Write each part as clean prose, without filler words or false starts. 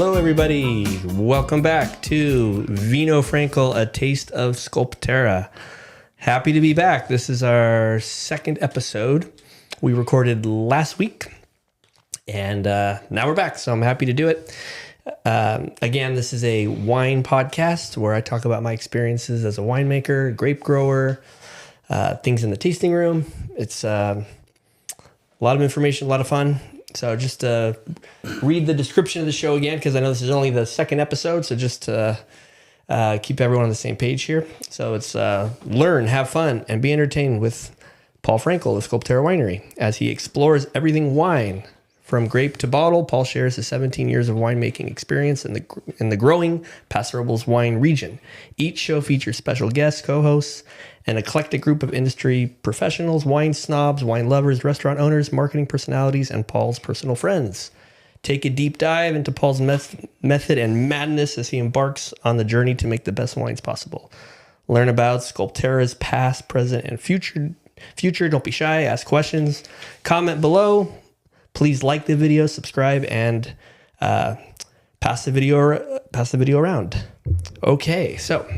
Hello, everybody. Welcome back to Vino Frankel, A Taste of Sculpterra. Happy to be back. This is our second episode. We recorded last week, and now we're back, so I'm happy to do it. Again, this is a wine podcast where I talk about my experiences as a winemaker, grape grower, things in the tasting room. It's a lot of information, a lot of fun. So just read the description of the show again, because I know this is only the second episode. So just keep everyone on the same page here. So it's learn, have fun, and be entertained with Paul Frankel of Sculpterra Winery as he explores everything wine. From grape to bottle, Paul shares his 17 years of winemaking experience in the growing Paso Robles wine region. Each show features special guests, co-hosts, an eclectic group of industry professionals, wine snobs, wine lovers, restaurant owners, marketing personalities, and Paul's personal friends. Take a deep dive into Paul's method and madness as he embarks on the journey to make the best wines possible. Learn about Sculpterra's past, present, and future. Don't be shy. Ask questions. Comment below. Please like the video, subscribe, and pass the video around. Okay, so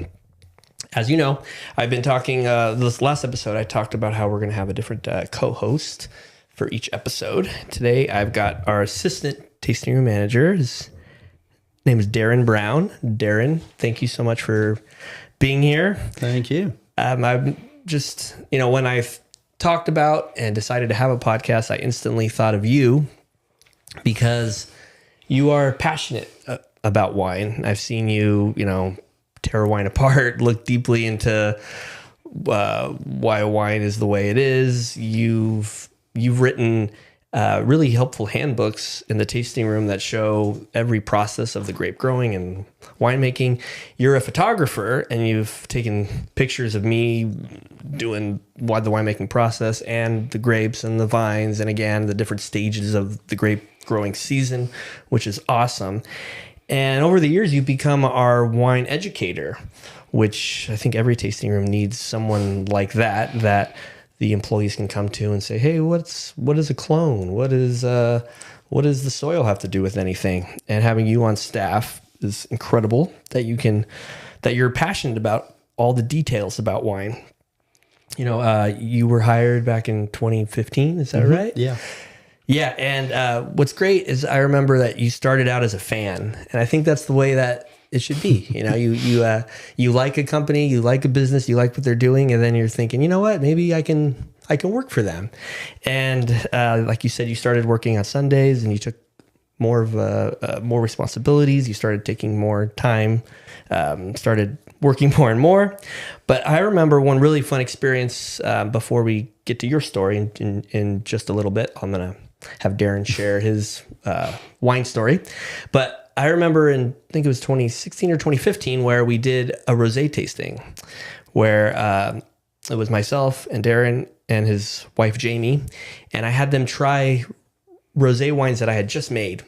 as you know, I've been talking, this last episode, I talked about how we're going to have a different co-host for each episode. Today, I've got our assistant tasting room manager. His name is Darren Brown. Darren, thank you so much for being here. Thank you. I'm just, when I've talked about and decided to have a podcast, I instantly thought of you because you are passionate about wine. I've seen you, tear a wine apart, look deeply into why a wine is the way it is. You've written really helpful handbooks in the tasting room that show every process of the grape growing and winemaking. You're a photographer, and you've taken pictures of me doing the winemaking process and the grapes and the vines, and again, the different stages of the grape growing season, which is awesome. And over the years, you've become our wine educator, which I think every tasting room needs someone like that the employees can come to and say, hey, what is a clone? What does the soil have to do with anything? And having you on staff is incredible that you're passionate about all the details about wine. You were hired back in 2015. Is that right? Yeah. Yeah. And what's great is I remember that you started out as a fan, and I think that's the way that it should be. You like a company, you like a business, you like what they're doing, and then you're thinking, you know what, maybe I can work for them. And like you said, you started working on Sundays, and you took more responsibilities. You started taking more time, started working more and more. But I remember one really fun experience before we get to your story in just a little bit. I'm gonna have Darren share his wine story, but I remember I think it was 2016 or 2015, where we did a rosé tasting, where it was myself and Darren and his wife Jamie, and I had them try rosé wines that I had just made,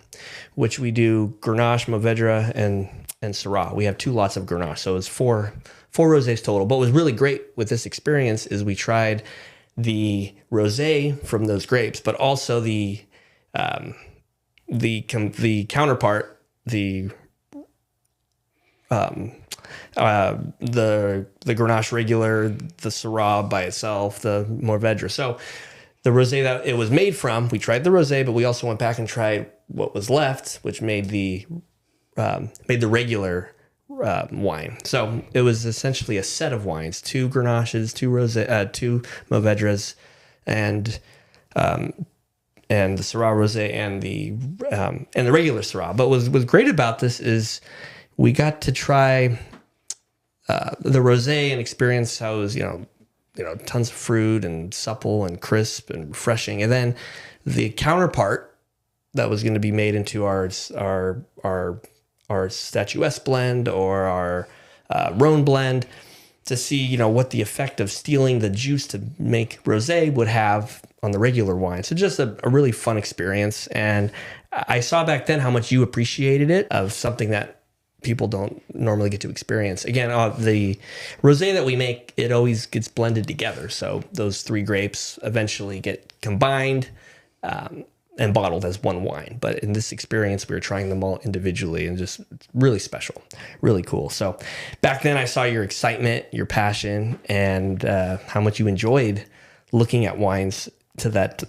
which we do Grenache, Mourvedre, and Syrah. We have 2 lots of Grenache, so it was four rosés total. But what was really great with this experience is we tried the rosé from those grapes, but also the counterpart, the Grenache regular, the Syrah by itself, the Mourvedre. So the rosé that it was made from, we tried the rosé, but we also went back and tried what was left, which made the regular wine. So it was essentially a set of wines: 2 Grenaches, 2 Mourvedres, and the Syrah rosé and the regular Syrah. But what's great about this is we got to try the rosé and experience how it was, tons of fruit and supple and crisp and refreshing. And then the counterpart that was going to be made into our Statuesque blend or our Rhone blend, to see, what the effect of stealing the juice to make rosé would have on the regular wine. So just a really fun experience. And I saw back then how much you appreciated it, of something that people don't normally get to experience. Again, the rosé that we make, it always gets blended together. So those 3 grapes eventually get combined. and bottled as one wine. But in this experience, we were trying them all individually, and just really special, really cool. So back then I saw your excitement, your passion, and how much you enjoyed looking at wines to that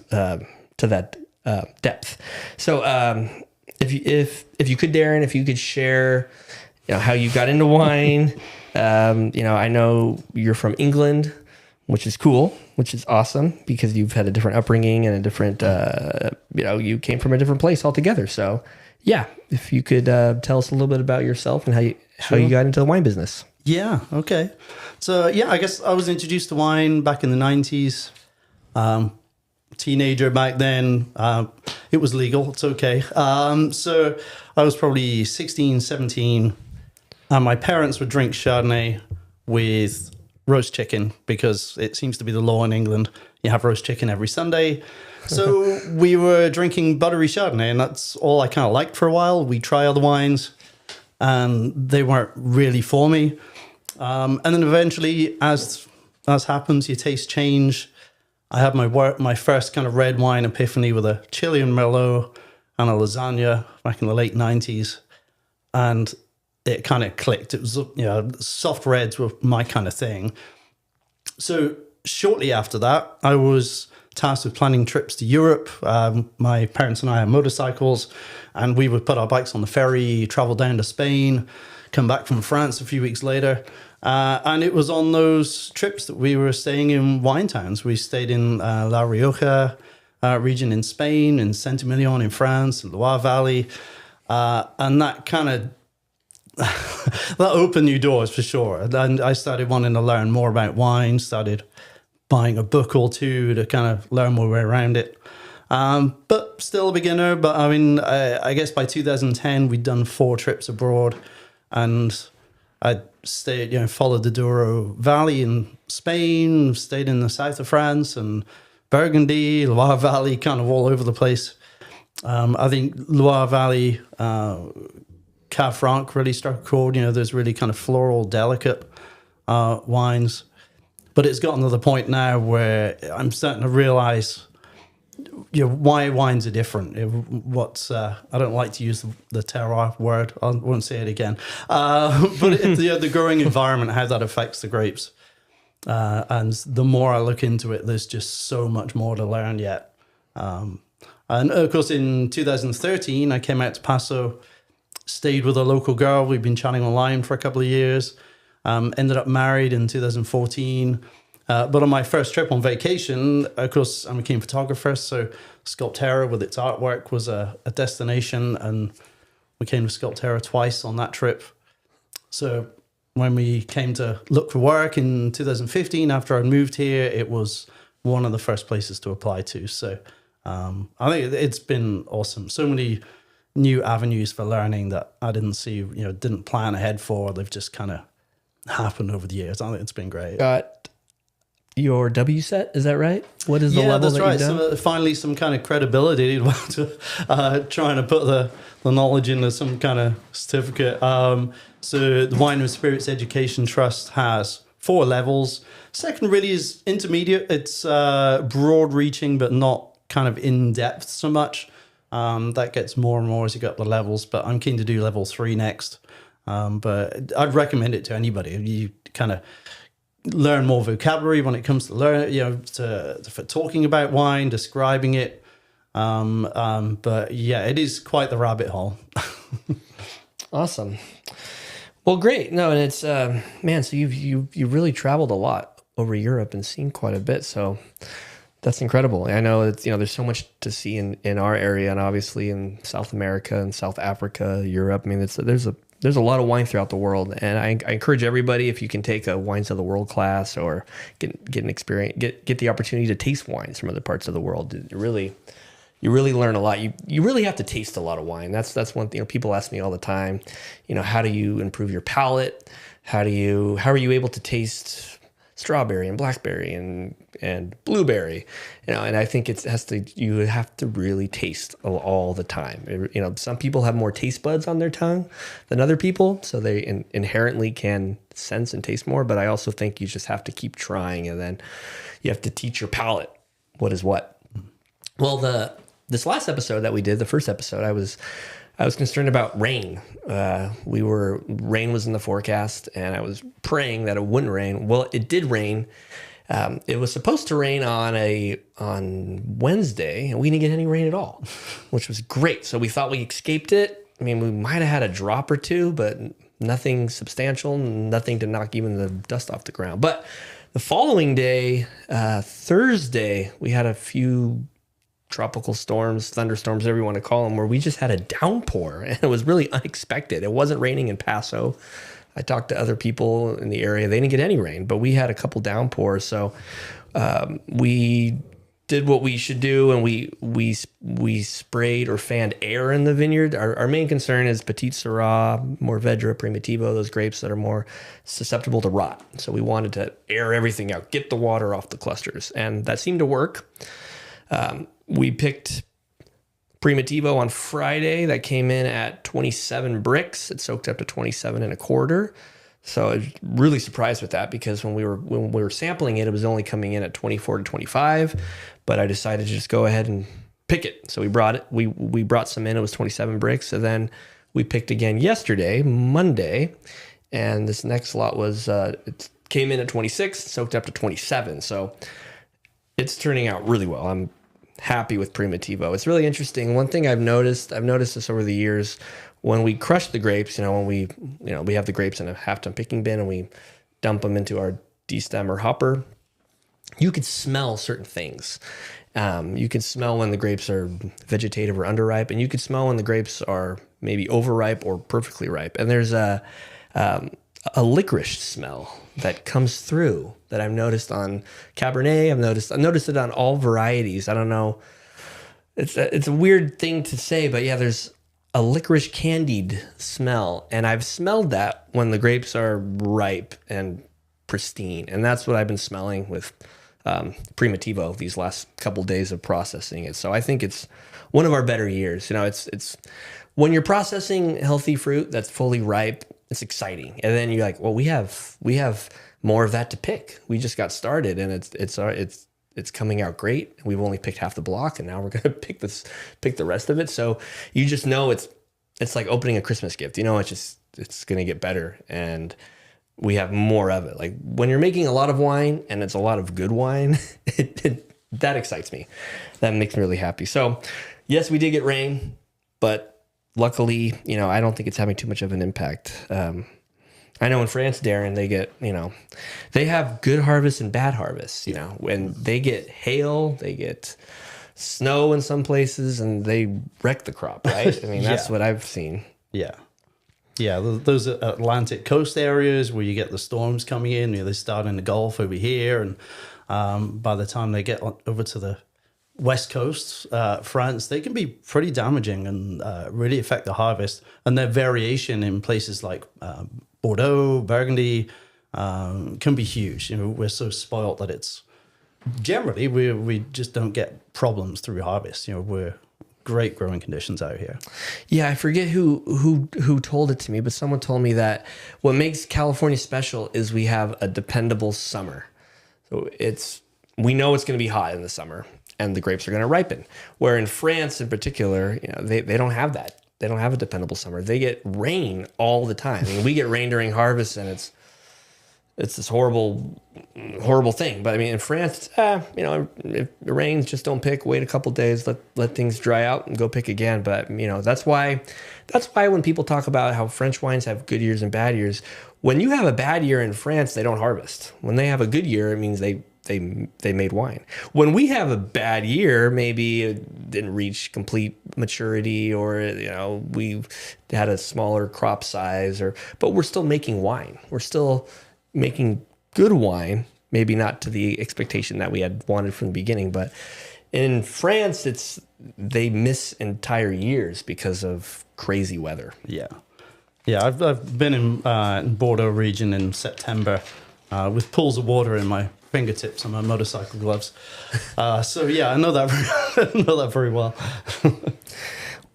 depth. So if you could, Darren, if you could share, how you got into wine. I know you're from England, which is cool, which is awesome because you've had a different upbringing and a different, you came from a different place altogether. So yeah, if you could tell us a little bit about yourself and how you got into the wine business. Yeah. Okay. So yeah, I guess I was introduced to wine back in the 90s. Teenager back then, it was legal. It's okay. So I was probably 16, 17. And my parents would drink Chardonnay with roast chicken because it seems to be the law in England. You have roast chicken every Sunday. So we were drinking buttery Chardonnay, and that's all I kind of liked for a while. We try other wines, and they weren't really for me. And then eventually, as happens, your tastes change. I had my first kind of red wine epiphany with a Chilean Merlot and a lasagna back in the late 90s. And it kind of clicked. It was, soft reds were my kind of thing. So shortly after that, I was tasked with planning trips to Europe. My parents and I had motorcycles, and we would put our bikes on the ferry, travel down to Spain, come back from France a few weeks later. And it was on those trips that we were staying in wine towns. We stayed in La Rioja region in Spain, in Saint-Emilion in France, Loire Valley. And that kind of that opened new doors for sure. And I started wanting to learn more about wine, started buying a book or two to kind of learn my way around it. But still a beginner. But I mean, I guess by 2010, we'd done 4 trips abroad, and I stayed, followed the Douro Valley in Spain, stayed in the south of France and Burgundy, Loire Valley, kind of all over the place. I think Loire Valley, Cab Franc really struck a chord. There's really kind of floral, delicate wines. But it's gotten to the point now where I'm starting to realize why wines are different. I don't like to use the terroir word. I won't say it again. But the growing environment, how that affects the grapes. And the more I look into it, there's just so much more to learn yet. And of course, in 2013, I came out to Paso, stayed with a local girl. We've been chatting online for a couple of years. Ended up married in 2014. But on my first trip on vacation, of course, I'm a keen photographer. So Sculpterra with its artwork was a destination. And we came to Sculpterra twice on that trip. So when we came to look for work in 2015, after I moved here, it was one of the first places to apply to. So I think it's been awesome. So many new avenues for learning that I didn't see, didn't plan ahead for. They've just kind of happened over the years. I think it's been great. Got your W set, is that right? What is the level that you've done? So finally some kind of credibility to trying to put the knowledge into some kind of certificate. So the Wine and Spirits Education Trust has 4 levels. Second really is intermediate. It's broad reaching, but not kind of in depth so much. That gets more and more as you go up the levels, but I'm keen to do level 3 next. But I'd recommend it to anybody. You kind of learn more vocabulary when it comes to for talking about wine, describing it. But yeah, it is quite the rabbit hole. Awesome. Well, great. No, and it's man. So you've really traveled a lot over Europe and seen quite a bit. So that's incredible. I know it's there's so much to see in our area, and obviously in South America and South Africa, Europe. I mean, there's a lot of wine throughout the world, and I encourage everybody, if you can take a Wines of the World class or get an experience, get the opportunity to taste wines from other parts of the world. You really learn a lot. You really have to taste a lot of wine. That's one thing. People ask me all the time. How do you improve your palate? How are you able to taste strawberry and blackberry and blueberry? And I think you have to really taste all the time. Some people have more taste buds on their tongue than other people, so they inherently can sense and taste more. But I also think you just have to keep trying, and then you have to teach your palate what is what. Well, this last episode that we did, the first episode, I was concerned about rain. Rain was in the forecast, and I was praying that it wouldn't rain. Well, it did rain. It was supposed to rain on Wednesday, and we didn't get any rain at all, which was great. So we thought we escaped it. I mean, we might have had a drop or two, but nothing substantial, nothing to knock even the dust off the ground. But the following day, Thursday, we had a few tropical storms, thunderstorms, whatever you want to call them, where we just had a downpour, and it was really unexpected. It wasn't raining in Paso. I talked to other people in the area. They didn't get any rain, but we had a couple downpours. So we did what we should do, and we sprayed or fanned air in the vineyard. Our main concern is Petite Syrah, Mourvedre, Primitivo, those grapes that are more susceptible to rot. So we wanted to air everything out, get the water off the clusters, and that seemed to work. We picked Primitivo on Friday. That came in at 27 BRIX. It soaked up to 27 and a quarter. So I was really surprised with that, because when we were sampling it, it was only coming in at 24 to 25. But I decided to just go ahead and pick it. So we brought some in. It was 27 BRIX. And then we picked again yesterday, Monday, and this next lot was it came in at 26, soaked up to 27. So it's turning out really well. I'm happy with Primitivo. It's really interesting. One thing I've noticed this over the years, when we crush the grapes, when we have the grapes in a half-ton picking bin and we dump them into our destem or hopper, you could smell certain things. You can smell when the grapes are vegetative or underripe, and you can smell when the grapes are maybe overripe or perfectly ripe. And there's a licorice smell that comes through that I've noticed on Cabernet. I've noticed it on all varieties. I don't know. It's a weird thing to say, but yeah, there's a licorice candied smell, and I've smelled that when the grapes are ripe and pristine, and that's what I've been smelling with Primitivo these last couple days of processing it. So I think it's one of our better years. It's when you're processing healthy fruit that's fully ripe, it's exciting. And then you're like, well, we have more of that to pick. We just got started, and it's coming out great. We've only picked half the block, and now we're going to pick the rest of it. So you just know it's like opening a Christmas gift. It's going to get better, and we have more of it. Like when you're making a lot of wine and it's a lot of good wine, that excites me. That makes me really happy. So yes, we did get rain, but luckily, I don't think it's having too much of an impact. I know in France, Darren, they have good harvests and bad harvests. When they get hail, they get snow in some places, and they wreck the crop, right? I mean, that's what I've seen. Yeah. Yeah, those Atlantic coast areas where you get the storms coming in, they start in the Gulf over here, and by the time they get over to the West Coast, France, they can be pretty damaging and really affect the harvest. And their variation in places like Bordeaux, Burgundy can be huge. We're so spoiled that it's generally we just don't get problems through harvest. We're great growing conditions out here. Yeah, I forget who told it to me, but someone told me that what makes California special is we have a dependable summer. So we know it's going to be hot in the summer, and the grapes are going to ripen. Where in France, in particular, they don't have that. They don't have a dependable summer. They get rain all the time. I mean, we get rain during harvest, and it's this horrible thing. But I mean, in France, if it rains, just don't pick. Wait a couple days, let things dry out, and go pick again. But that's why when people talk about how French wines have good years and bad years, when you have a bad year in France, they don't harvest. When they have a good year, it means they made wine. When we have a bad year, maybe it didn't reach complete maturity, or we had a smaller crop size, but we're still making wine. We're still making good wine, maybe not to the expectation that we had wanted from the beginning. But in France, they miss entire years because of crazy weather. Yeah. I've been in Bordeaux region in September with pools of water in my fingertips and my motorcycle gloves. So yeah, I know that very well.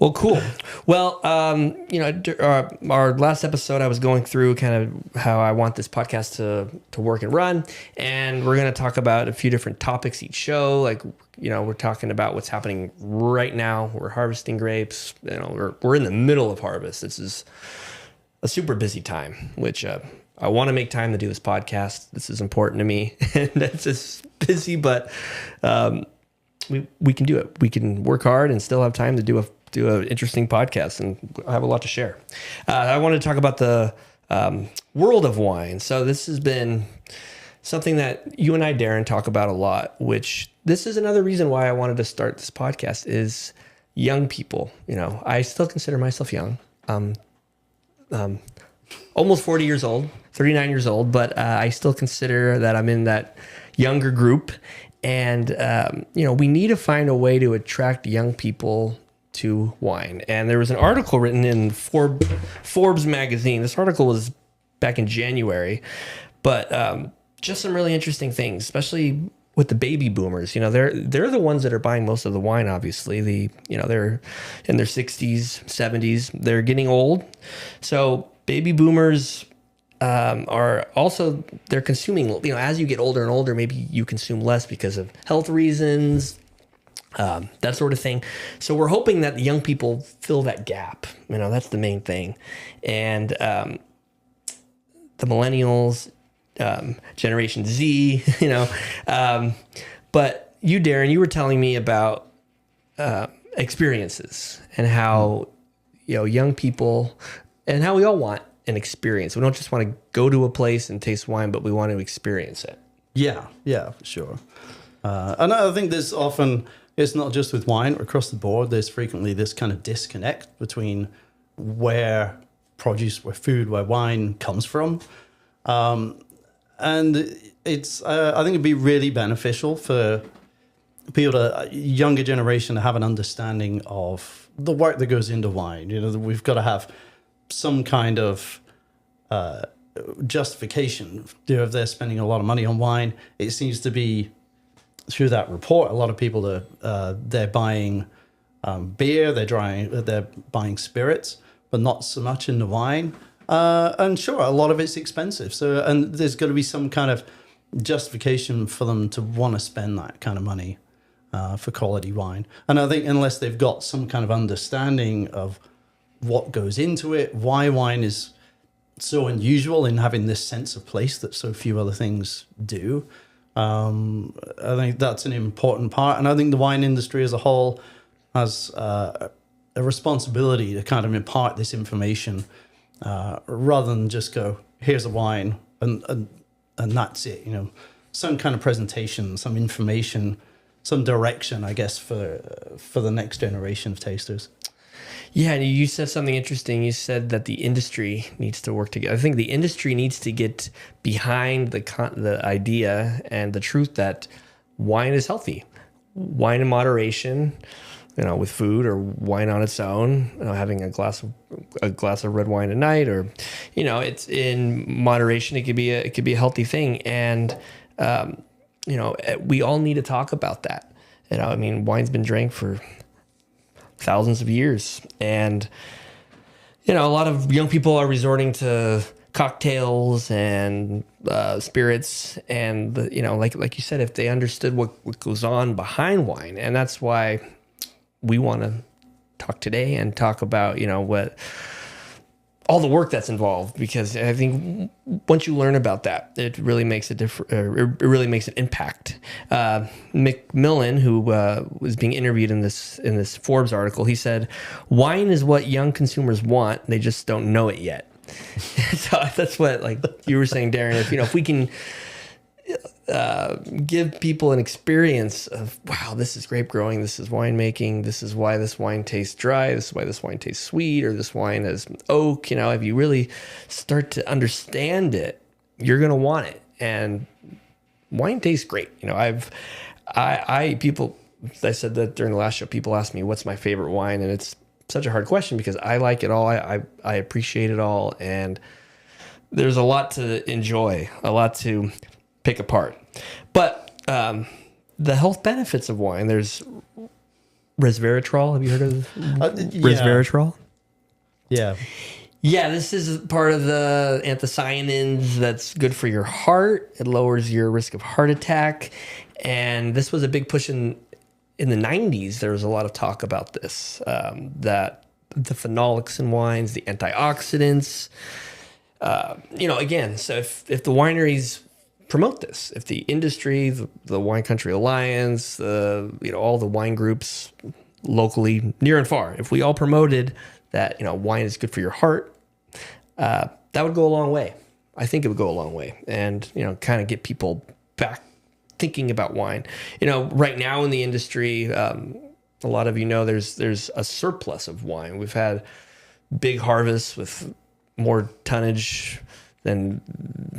Well, cool. Well, our last episode, I was going through kind of how I want this podcast to work and run, and we're going to talk about a few different topics each show. Like, we're talking about what's happening right now. We're harvesting grapes. We're in the middle of harvest. This is a super busy time, which I want to make time to do this podcast. This is important to me, and it's just busy, but we can do it. We can work hard and still have time to do an interesting podcast, and I have a lot to share. I want to talk about the world of wine. So this has been something that you and I, Darren, talk about a lot, which this is another reason why I wanted to start this podcast is young people. I still consider myself young. Almost 40 years old, 39 years old, but I still consider that I'm in that younger group. And, we need to find a way to attract young people to wine. And there was an article written in Forbes magazine. This article was back in January, but just some really interesting things, especially with the baby boomers. They're the ones that are buying most of the wine, obviously. They're in their 60s, 70s. They're getting old. So baby boomers are also, they're consuming, as you get older and older, maybe you consume less because of health reasons, that sort of thing. So we're hoping that the young people fill that gap. That's the main thing. And the millennials, Generation Z, but you, Darren, you were telling me about experiences and how, young people and how we all want an experience. We don't just want to go to a place and taste wine, but we want to experience it. Yeah, for sure. And I think there's often, it's not just with wine, across the board, there's frequently this kind of disconnect between where wine comes from. And it's, I think it'd be really beneficial for younger generation to have an understanding of the work that goes into wine. We've got to have some kind of justification. If they're spending a lot of money on wine, it seems to be through that report. A lot of people they're buying beer, they're buying spirits, but not so much in the wine. And sure, a lot of it's expensive. So, and there's got to be some kind of justification for them to want to spend that kind of money for quality wine. And I think unless they've got some kind of understanding of what goes into it, why wine is so unusual in having this sense of place that so few other things do, I think that's an important part. And I think the wine industry as a whole has a responsibility to kind of impart this information rather than just go, here's a wine and that's it. Some kind of presentation, some information, some direction, I guess, for the next generation of tasters. Yeah, and you said something interesting. You said that the industry needs to work together. I think the industry needs to get behind the idea and the truth that wine is healthy. Wine in moderation, with food, or wine on its own, having a glass of red wine at night, or it's in moderation. It could be a healthy thing, and we all need to talk about that. Wine's been drank for thousands of years, and a lot of young people are resorting to cocktails and spirits, and like you said, if they understood what goes on behind wine. And that's why we want to talk today and talk about what all the work that's involved, because I think once you learn about that, it really makes it really makes an impact. McMillan, who was being interviewed in this Forbes article, he said, "Wine is what young consumers want. They just don't know it yet." So that's what, like you were saying, Darren. If we can give people an experience of, wow, this is grape growing, this is winemaking, this is why this wine tastes dry, this is why this wine tastes sweet, or this wine has oak. If you really start to understand it, you're gonna want it. And wine tastes great. I said that during the last show, people asked me what's my favorite wine, and it's such a hard question because I like it all. I appreciate it all, and there's a lot to enjoy, a lot to pick apart. But the health benefits of wine, there's resveratrol. Have you heard of resveratrol? Yeah. Yeah, this is part of the anthocyanins that's good for your heart. It lowers your risk of heart attack. And this was a big push in the 90s. There was a lot of talk about this, that the phenolics in wines, the antioxidants, again, so if the wineries promote this, if the industry, the Wine Country Alliance, all the wine groups locally, near and far, if we all promoted that, wine is good for your heart, that would go a long way. I think it would go a long way, and, kind of get people back thinking about wine. Right now in the industry, a lot of there's a surplus of wine. We've had big harvests with more tonnage than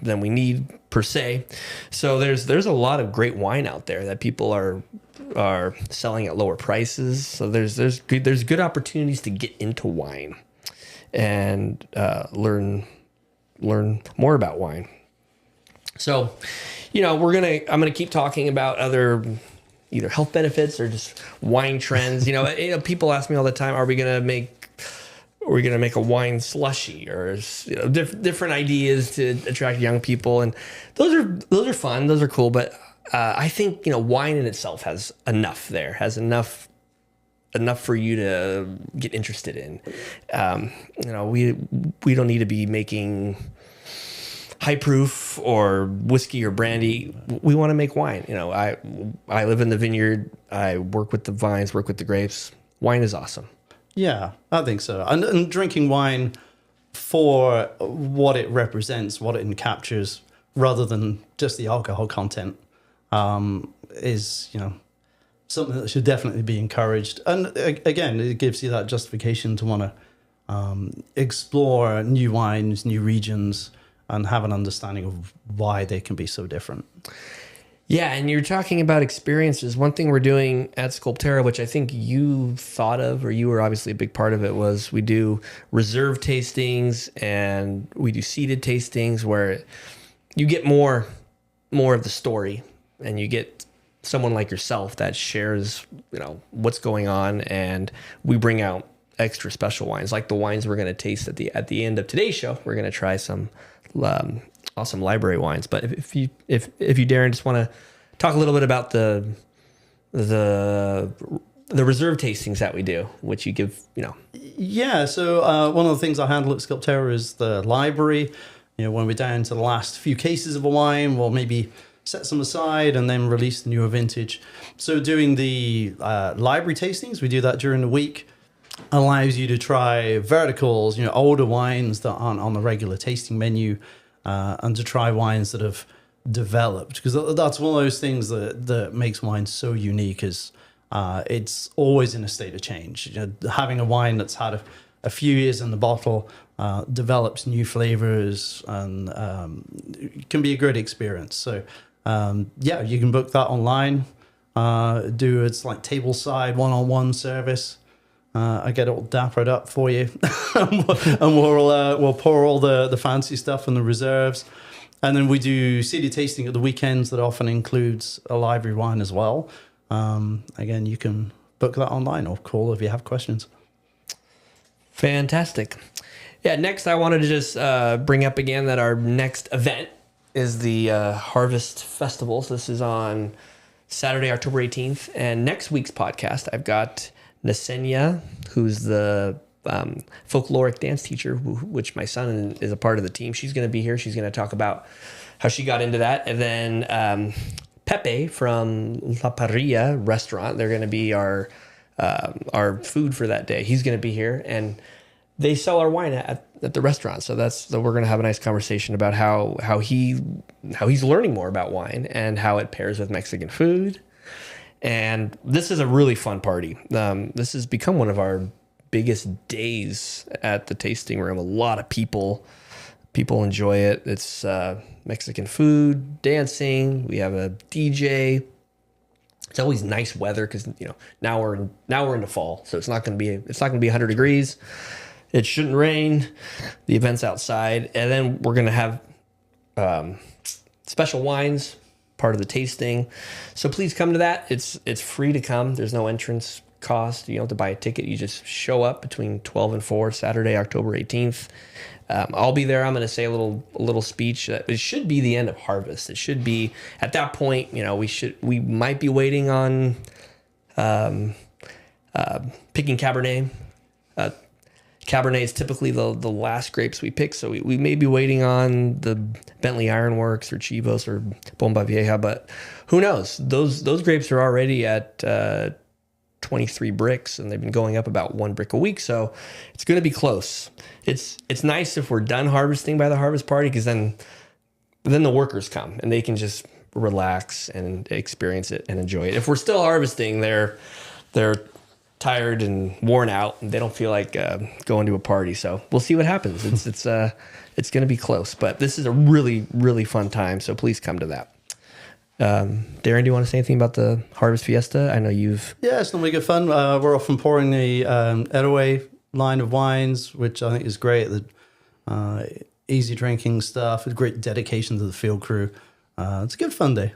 we need per se. So there's a lot of great wine out there that people are selling at lower prices. So there's good opportunities to get into wine and learn more about wine. So, I'm gonna keep talking about other either health benefits or just wine trends. People ask me all the time, are we gonna make a wine slushy, or different ideas to attract young people? And those are fun, those are cool, but I think wine in itself has enough for you to get interested in. We don't need to be making high proof or whiskey or brandy. We want to make wine. I live in the vineyard. I work with the vines, work with the grapes. Wine is awesome. Yeah, I think so. And drinking wine for what it represents, what it captures, rather than just the alcohol content, is, something that should definitely be encouraged. And again, it gives you that justification to want to explore new wines, new regions, and have an understanding of why they can be so different. Yeah, and you're talking about experiences. One thing we're doing at Sculpterra, which I think you thought of, or you were obviously a big part of it, was we do reserve tastings and we do seated tastings where you get more of the story, and you get someone like yourself that shares, what's going on, and we bring out extra special wines, like the wines we're going to taste at the end of today's show. We're going to try some awesome library wines. But if you Darren, just want to talk a little bit about the reserve tastings that we do, which you give, Yeah, so one of the things I handle at Sculpterra is the library. When we're down to the last few cases of a wine, we'll maybe set some aside and then release the newer vintage. So doing the library tastings, we do that during the week, allows you to try verticals, older wines that aren't on the regular tasting menu, and to try wines that have developed, because that's one of those things that makes wine so unique, is it's always in a state of change. Having a wine that's had a few years in the bottle develops new flavors, and it can be a great experience. So you can book that online, it's like tableside one-on-one service. I get it all dappered up for you, and we'll pour all the fancy stuff in the reserves, and then we do seeded tasting at the weekends that often includes a library wine as well. Again, you can book that online or call if you have questions. Fantastic. Yeah. Next, I wanted to just bring up again that our next event is the Harvest Festival. So this is on Saturday, October 18th, and next week's podcast, I've got Nesenia, who's the folkloric dance teacher, which my son is a part of the team. She's going to be here. She's going to talk about how she got into that. And then Pepe from La Parrilla restaurant, they're going to be our food for that day. He's going to be here, and they sell our wine at the restaurant. So we're going to have a nice conversation about how he's learning more about wine and how it pairs with Mexican food. And this is a really fun party. This has become one of our biggest days at the tasting room. A lot of people enjoy it. It's Mexican food, dancing. We have a DJ. It's always nice weather because now we're into fall, so it's not going to be 100 degrees. It shouldn't rain. The event's outside, and then we're going to have special wines, part of the tasting. So please come to that. It's free to come. There's no entrance cost. You don't have to buy a ticket. You just show up between 12 and 4, Saturday, October 18th. I'll be there. I'm going to say a little speech. It should be the end of harvest. It should be at that point. We might be waiting on picking Cabernet. Cabernet is typically the last grapes we pick, so we may be waiting on the Bentley Ironworks or Chivos or Bomba Vieja, but who knows? Those grapes are already at 23 bricks, and they've been going up about 1 brick a week, so it's going to be close. It's nice if we're done harvesting by the harvest party, because then the workers come and they can just relax and experience it and enjoy it. If we're still harvesting, they're tired and worn out, and they don't feel like going to a party. So we'll see what happens. It's going to be close, but this is a really, really fun time. So please come to that. Darren, do you want to say anything about the Harvest Fiesta? I know you've... Yeah, it's normally good fun. We're often pouring the Educator line of wines, which I think is great. The easy drinking stuff, a great dedication to the field crew. It's a good fun day.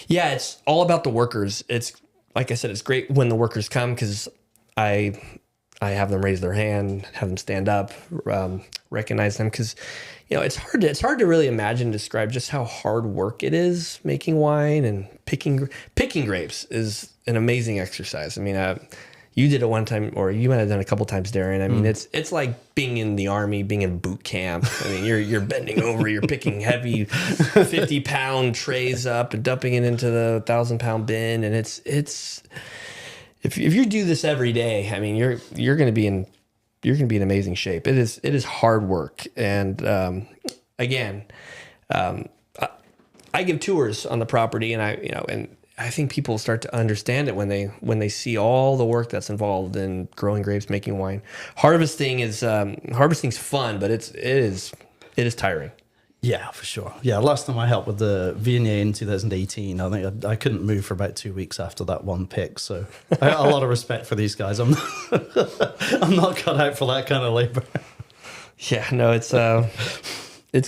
Yeah, it's all about the workers. It's like I said, it's great when the workers come, because I have them raise their hand, have them stand up, recognize them, because it's hard to really imagine and describe just how hard work it is making wine, and picking grapes is an amazing exercise. I mean, you did it one time, or you might have done it a couple times, Darren. I mean, it's like being in the Army, being in boot camp. I mean, you're bending over, you're picking heavy 50-pound trays up and dumping it into the 1,000-pound bin, and it's if you do this every day, I mean, you're going to be in amazing shape. It is hard work, and again, I give tours on the property, and I think people start to understand it when they see all the work that's involved in growing grapes, making wine. Harvesting's fun, but it is tiring. Yeah, for sure. Yeah, last time I helped with the vineyard in 2018, I think I couldn't move for about 2 weeks after that one pick. So I got a lot of respect for these guys. I'm not cut out for that kind of labor. Yeah, no, it's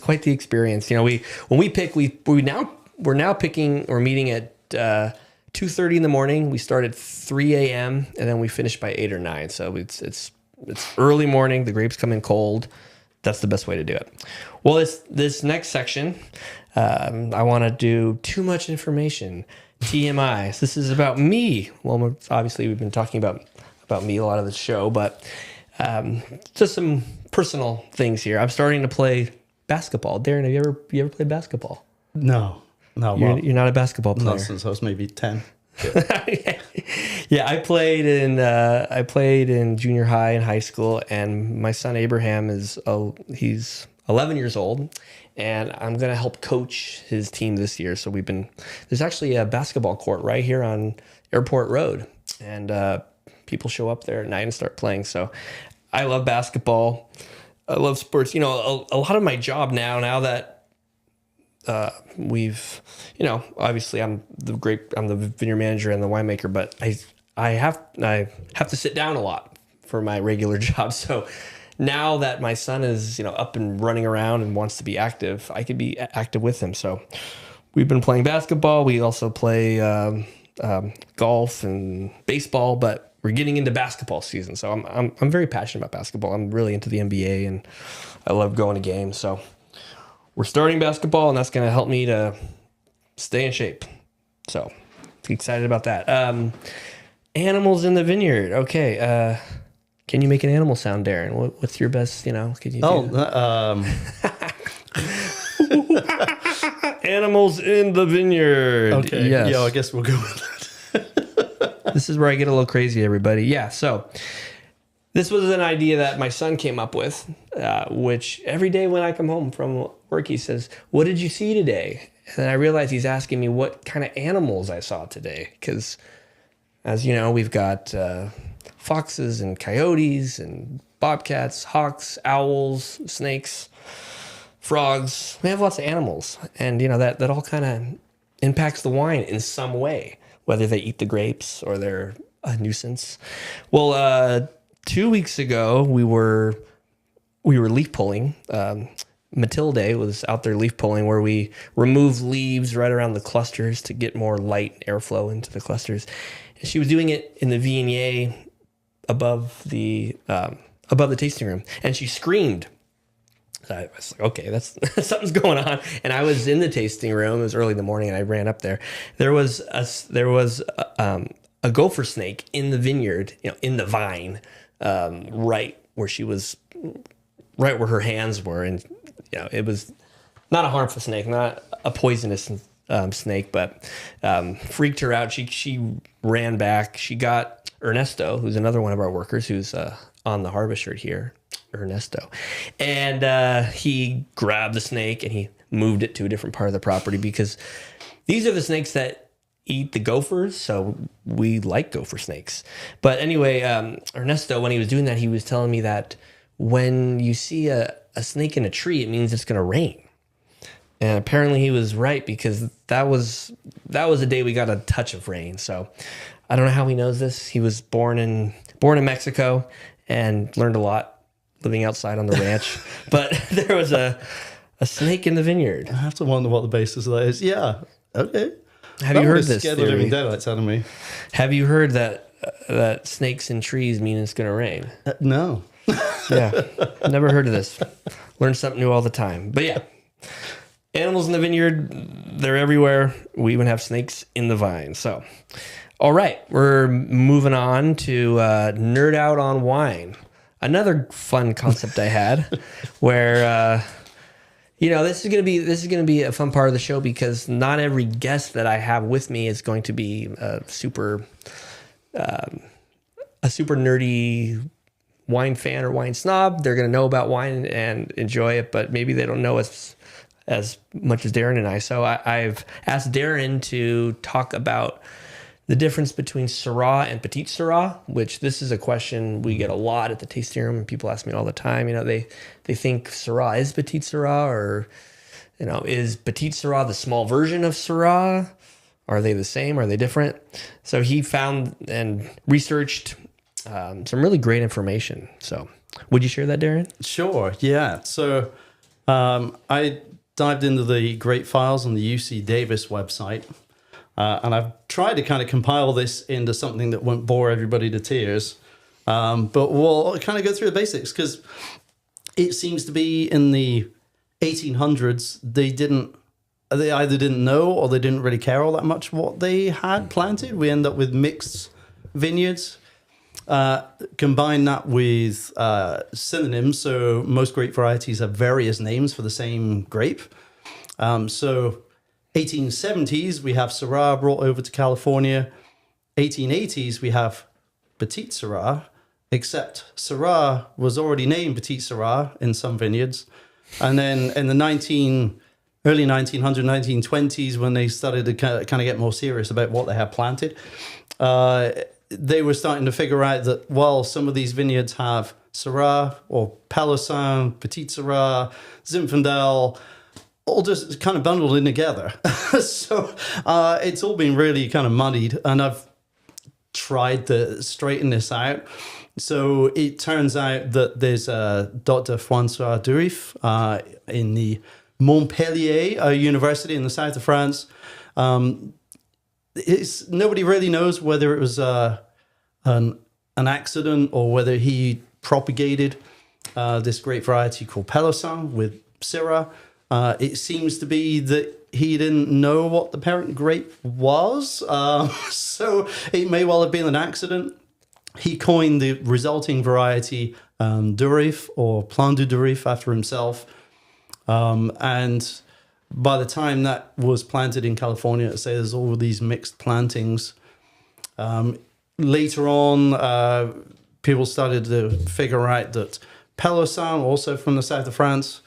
quite the experience. When we pick, we're now picking or meeting at 2:30 in the morning. We start at 3 a.m. and then we finish by 8 or 9. So it's early morning. The grapes come in cold. That's the best way to do it. Well, this next section, I want to do too much information, TMI. So this is about me. Well, obviously we've been talking about me a lot of the show, but just some personal things here. I'm starting to play basketball. Darren, have you ever played basketball? No. You're not a basketball player. Not since I was maybe 10. Yeah, I played in junior high and high school, and my son Abraham he's 11 years old, and I'm gonna help coach his team this year. So there's actually a basketball court right here on Airport Road, and people show up there at night and start playing. So I love basketball. I love sports. A lot of my job now that obviously I'm the vineyard manager and the winemaker, but I have to sit down a lot for my regular job. So now that my son is, up and running around and wants to be active, I could be active with him. So we've been playing basketball. We also play golf and baseball, but we're getting into basketball season. So I'm very passionate about basketball. I'm really into the NBA, and I love going to games. So we're starting basketball, and that's going to help me to stay in shape. So excited about that. Animals in the vineyard. Okay. Can you make an animal sound, Darren? What's your best, can you do? Animals in the vineyard. Okay. Yes. Yeah, I guess we'll go with that. This is where I get a little crazy, everybody. Yeah, so this was an idea that my son came up with, which every day when I come home from work, he says, "What did you see today?" And I realize he's asking me what kind of animals I saw today. Because, as you know, we've got foxes and coyotes and bobcats, hawks, owls, snakes, frogs. We have lots of animals. And, that all kind of impacts the wine in some way, whether they eat the grapes or they're a nuisance. Well, 2 weeks ago, we were leaf pulling. Matilde was out there leaf pulling, where we remove leaves right around the clusters to get more light airflow into the clusters. she was doing it in the Viognier above the tasting room, and she screamed. So I was like, okay, that's something's going on. And I was in the tasting room. It was early in the morning, and I ran up there. There was a gopher snake in the vineyard, in the vine, right where she was, right where her hands were, and it was not a harmful snake, not a poisonous snake, but freaked her out. She ran back. She got Ernesto, who's another one of our workers, who's on the harvest shirt here. Ernesto, and he grabbed the snake and he moved it to a different part of the property, because these are the snakes that eat the gophers, so we like gopher snakes. But anyway, Ernesto, when he was doing that, he was telling me that when you see a snake in a tree, it means it's going to rain. And apparently he was right, because that was the day we got a touch of rain. So I don't know how he knows this. He was born in Mexico and learned a lot living outside on the ranch. But there was a snake in the vineyard. I have to wonder what the basis of that is. Yeah. Okay. Have you heard this scared the theory? living daylights out of me. Have you heard that snakes in trees mean it's going to rain? No. Yeah. Never heard of this. Learn something new all the time. But yeah. Animals in the vineyard, they're everywhere. We even have snakes in the vine. So, all right. We're moving on to nerd out on wine. Another fun concept I had, where this is gonna be a fun part of the show, because not every guest that I have with me is going to be a super nerdy wine fan or wine snob. They're gonna know about wine and enjoy it, but maybe they don't know as much as Darren and I. So I've asked Darren to talk about the difference between Syrah and Petit Syrah, which this is a question we get a lot at the tasting room, and people ask me all the time. They think Syrah is Petit Syrah, or is Petit Syrah the small version of Syrah? Are they the same? Are they different? So he found and researched some really great information. So would you share that, Darren? Sure. Yeah. So I dived into the great files on the UC Davis website. And I've tried to kind of compile this into something that won't bore everybody to tears. But we'll kind of go through the basics, because it seems to be in the 1800s, they either didn't know or they didn't really care all that much what they had planted. We end up with mixed vineyards. Combine that with synonyms. So most grape varieties have various names for the same grape. So 1870s, we have Syrah brought over to California. 1880s, we have Petit Syrah, except Syrah was already named Petit Syrah in some vineyards. And then in the early 1900s, 1920s, when they started to kind of get more serious about what they had planted, they were starting to figure out that, well, some of these vineyards have Syrah or Palosin, Petit Syrah, Zinfandel, all just kind of bundled in together. So it's all been really kind of muddied, and I've tried to straighten this out. So it turns out that there's Dr. François Durif in the Montpellier University in the south of France. Nobody really knows whether it was an accident or whether he propagated this grape variety called Palosin with Syrah. It seems to be that he didn't know what the parent grape was, so it may well have been an accident. He coined the resulting variety Durif, or Plan du Durif, after himself. And by the time that was planted in California, let's say there's all these mixed plantings. Later on, people started to figure out that Palosin, also from the south of France,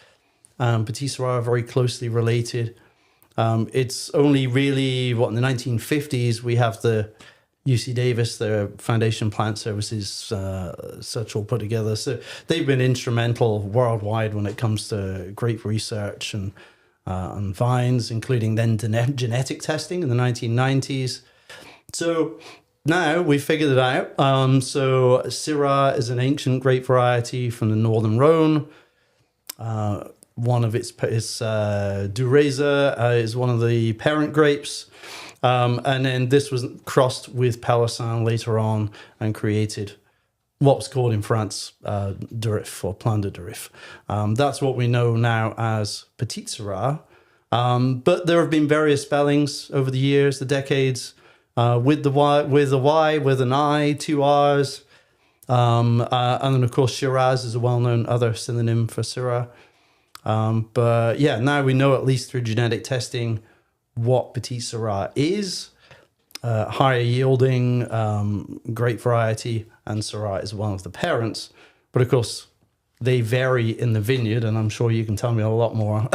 Petit Syrah are very closely related. It's only really, in the 1950s, we have the UC Davis, the Foundation Plant Services, such all put together. So they've been instrumental worldwide when it comes to grape research and vines, including then genetic testing in the 1990s. So now we've figured it out. So Syrah is an ancient grape variety from the northern Rhone. One of its Dureza is one of the parent grapes. And then this was crossed with Palisson later on and created what was called in France Durif or Plan de Durif. That's what we know now as Petite Syrah. But there have been various spellings over the years, the decades, with the Y, with a Y, with an I, two R's. And then, of course, Shiraz is a well-known other synonym for Syrah. But yeah, now we know, at least through genetic testing, what Petite Syrah is. Higher yielding, great variety, and Syrah is one of the parents. But of course, they vary in the vineyard, and I'm sure you can tell me a lot more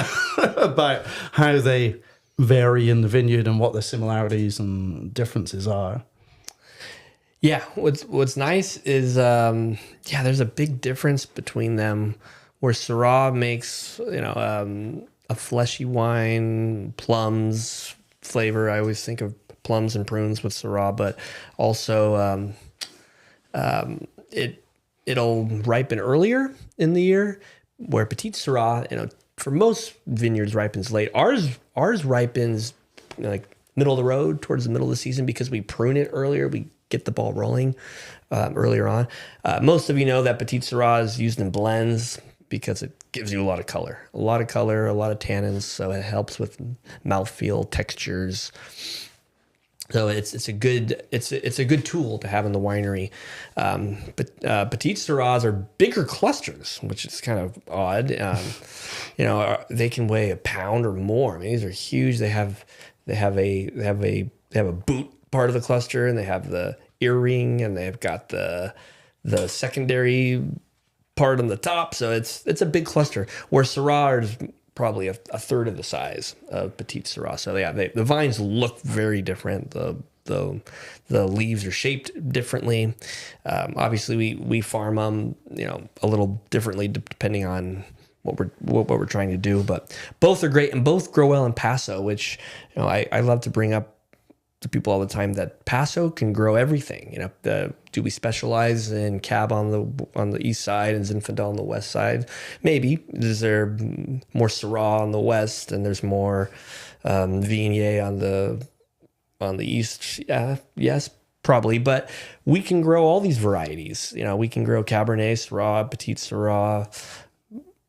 about how they vary in the vineyard and what the similarities and differences are. Yeah, what's nice is there's a big difference between them. Where Syrah makes a fleshy wine, plums flavor. I always think of plums and prunes with Syrah, but also it'll ripen earlier in the year. Where Petite Syrah, for most vineyards ripens late. Ours ripens like middle of the road, towards the middle of the season, because we prune it earlier. We get the ball rolling earlier on. Most of you know that Petite Syrah is used in blends because it gives you a lot of color, a lot of tannins. So it helps with mouthfeel, textures. So it's a good tool to have in the winery. But Petite Syrahs are bigger clusters, which is kind of odd. They can weigh a pound or more. I mean, these are huge. They have a boot part of the cluster, and they have the earring, and they've got the secondary part on the top. So it's a big cluster. Where Syrah is probably a third of the size of Petite Syrah. So yeah, the vines look very different. The leaves are shaped differently. Obviously, we farm them, a little differently depending on what we're trying to do. But both are great, and both grow well in Paso, which I love to bring up to people all the time, that Paso can grow everything. Do we specialize in Cab on the east side and Zinfandel on the west side? Maybe. Is there more Syrah on the west, and there's more Viognier on the east? Yes, probably. But we can grow all these varieties. We can grow Cabernet, Syrah, Petite Syrah,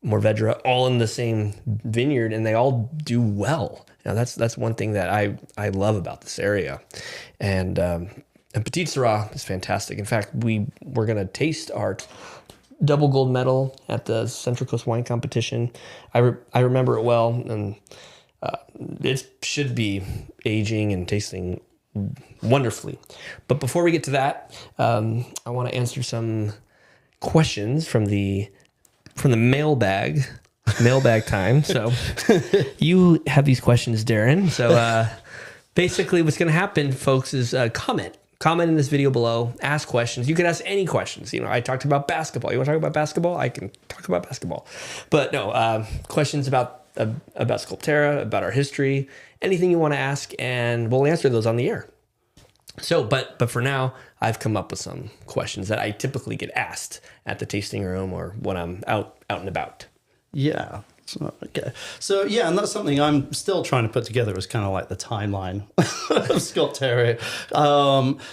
Mourvedre, all in the same vineyard, and they all do well. That's one thing that I love about this area, and Petite Syrah is fantastic. In fact, we're gonna taste our double gold medal at the Central Coast Wine Competition. I remember it well, and it should be aging and tasting wonderfully. But before we get to that, I want to answer some questions from the mailbag time. So you have these questions, Darren. So basically what's going to happen, folks, is comment in this video below, ask questions. You can ask any questions. I talked about basketball. You want to talk about basketball? I can talk about basketball. But no, questions about Sculpterra, about our history, anything you want to ask, and we'll answer those on the air. So, but for now, I've come up with some questions that I typically get asked at the tasting room or when I'm out and about. Yeah. Okay. So yeah, and that's something I'm still trying to put together as kind of like the timeline of Sculpterra.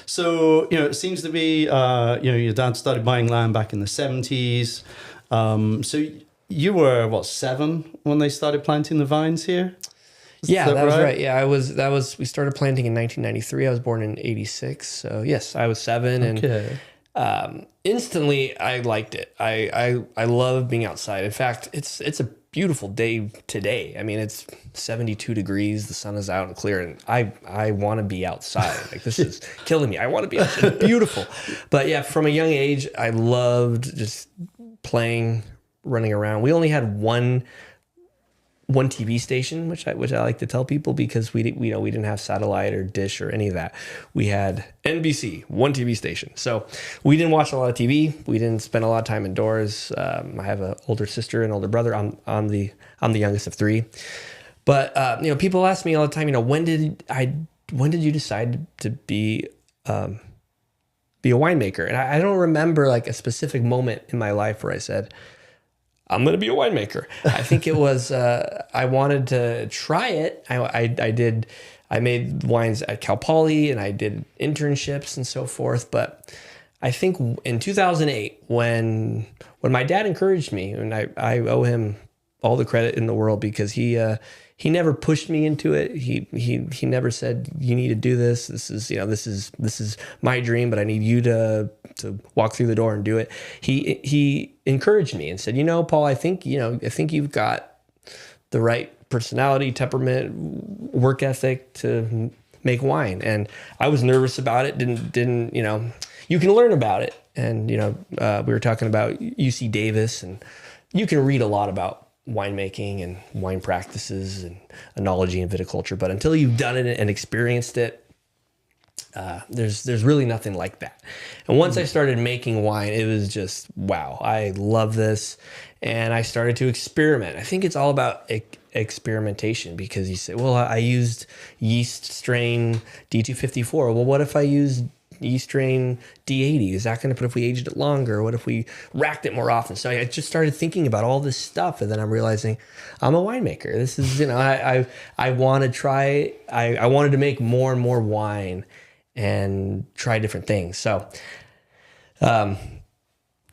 So it seems to be your dad started buying land back in the 70s. So you were 7 when they started planting the vines here? That was right. Yeah, we started planting in 1993. I was born in 86. So yes, I was 7. Okay. And instantly I liked it. I love being outside. In fact, it's a beautiful day today. I mean, it's 72 degrees. The sun is out and clear, and I want to be outside. Like, this is killing me. I want to be outside. It's beautiful. But yeah, from a young age, I loved just playing, running around. We only had one TV station, which I like to tell people, because we didn't have satellite or dish or any of that. We had NBC, one TV station. So we didn't watch a lot of TV. We didn't spend a lot of time indoors. I have an older sister and older brother. I'm the youngest of 3. But people ask me all the time, when did you decide to be a winemaker? And I don't remember like a specific moment in my life where I said, I'm going to be a winemaker. I think it was, I wanted to try it. I did I made wines at Cal Poly and I did internships and so forth. But I think in 2008, when my dad encouraged me, and I owe him all the credit in the world, because he never pushed me into it. He never said, you need to do this. This is my dream, but I need you to walk through the door and do it. He encouraged me and said, Paul, I think you've got the right personality, temperament, work ethic to make wine. And I was nervous about it. Didn't you can learn about it. And we were talking about UC Davis, and you can read a lot about winemaking and wine practices and enology and viticulture, but until you've done it and experienced it, there's really nothing like that. And once I started making wine, it was just, wow, I love this. And I started to experiment. I think it's all about experimentation, because you say, well, I used yeast strain D254. Well, what if I used yeast strain D80? Is that going to put if we aged it longer? What if we racked it more often? So I just started thinking about all this stuff, and then I'm realizing I'm a winemaker. This is, I want to try. I wanted to make more and more wine and try different things. So, I'm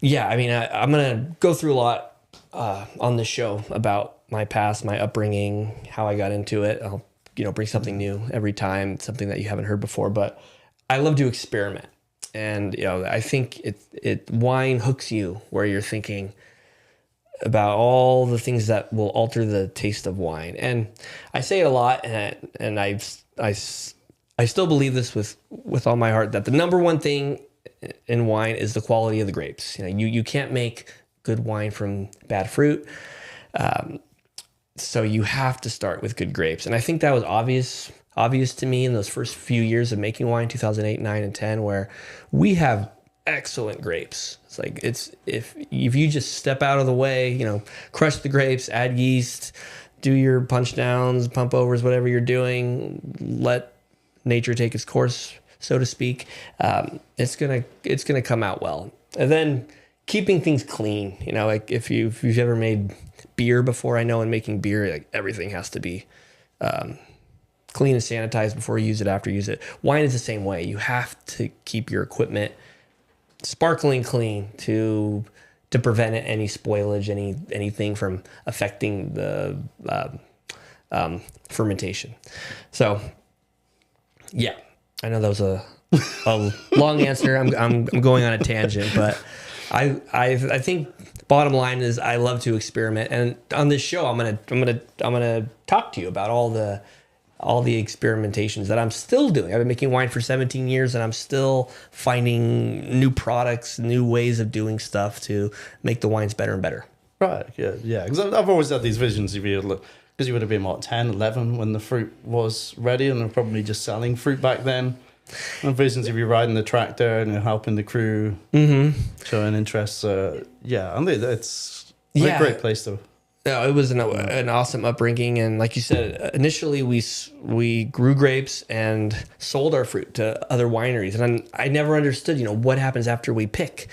gonna go through a lot on this show about my past, my upbringing, how I got into it. I'll bring something new every time, something that you haven't heard before, but I love to experiment. And, I think wine hooks you where you're thinking about all the things that will alter the taste of wine. And I say it a lot, and I still believe this with all my heart, that the number one thing in wine is the quality of the grapes. You can't make good wine from bad fruit. So you have to start with good grapes. And I think that was obvious to me in those first few years of making wine, 2008, 9, and 10, where we have excellent grapes. It's like, if you just step out of the way, crush the grapes, add yeast, do your punch downs, pump overs, whatever you're doing, let nature take its course, so to speak, it's gonna come out well. And then keeping things clean, like if you've ever made beer before, I know in making beer, like everything has to be clean and sanitized before you use it, after you use it. Wine is the same way. You have to keep your equipment sparkling clean to prevent any spoilage, anything from affecting the fermentation. So, yeah, I know that was a long answer. I'm going on a tangent, but I think bottom line is I love to experiment, and on this show I'm gonna talk to you about all the experimentations that I'm still doing. I've been making wine for 17 years, and I'm still finding new products, new ways of doing stuff to make the wines better and better. Right, yeah. Because I've always had these visions of you, because you would have been, 10, 11 when the fruit was ready, and they're probably just selling fruit back then. And visions of you riding the tractor and helping the crew, showing interest. I think it's a great place to... No, it was an awesome upbringing, and like you said, initially we grew grapes and sold our fruit to other wineries, and I never understood, what happens after we pick.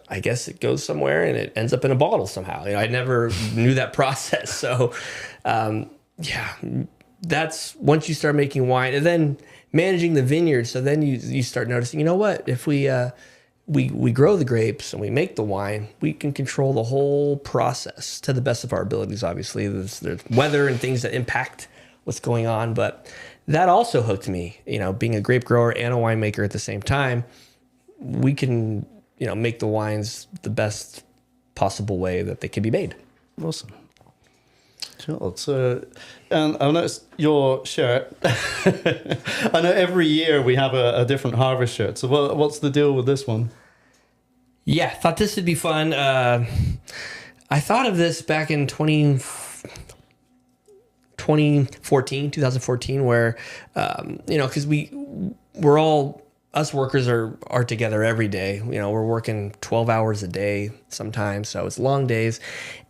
I guess it goes somewhere and it ends up in a bottle somehow. I never knew that process. So, that's once you start making wine and then managing the vineyard. So then you start noticing, if we grow the grapes and we make the wine, we can control the whole process to the best of our abilities. Obviously, there's weather and things that impact what's going on, but that also hooked me. Being a grape grower and a winemaker at the same time, we can, make the wines the best possible way that they can be made. Awesome. Sure. So, and I noticed your shirt. I know every year we have a different harvest shirt. So what's the deal with this one? Yeah, thought this would be fun. I thought of this back in 2014, where, because we're all, us workers are together every day. We're working 12 hours a day sometimes, so it's long days.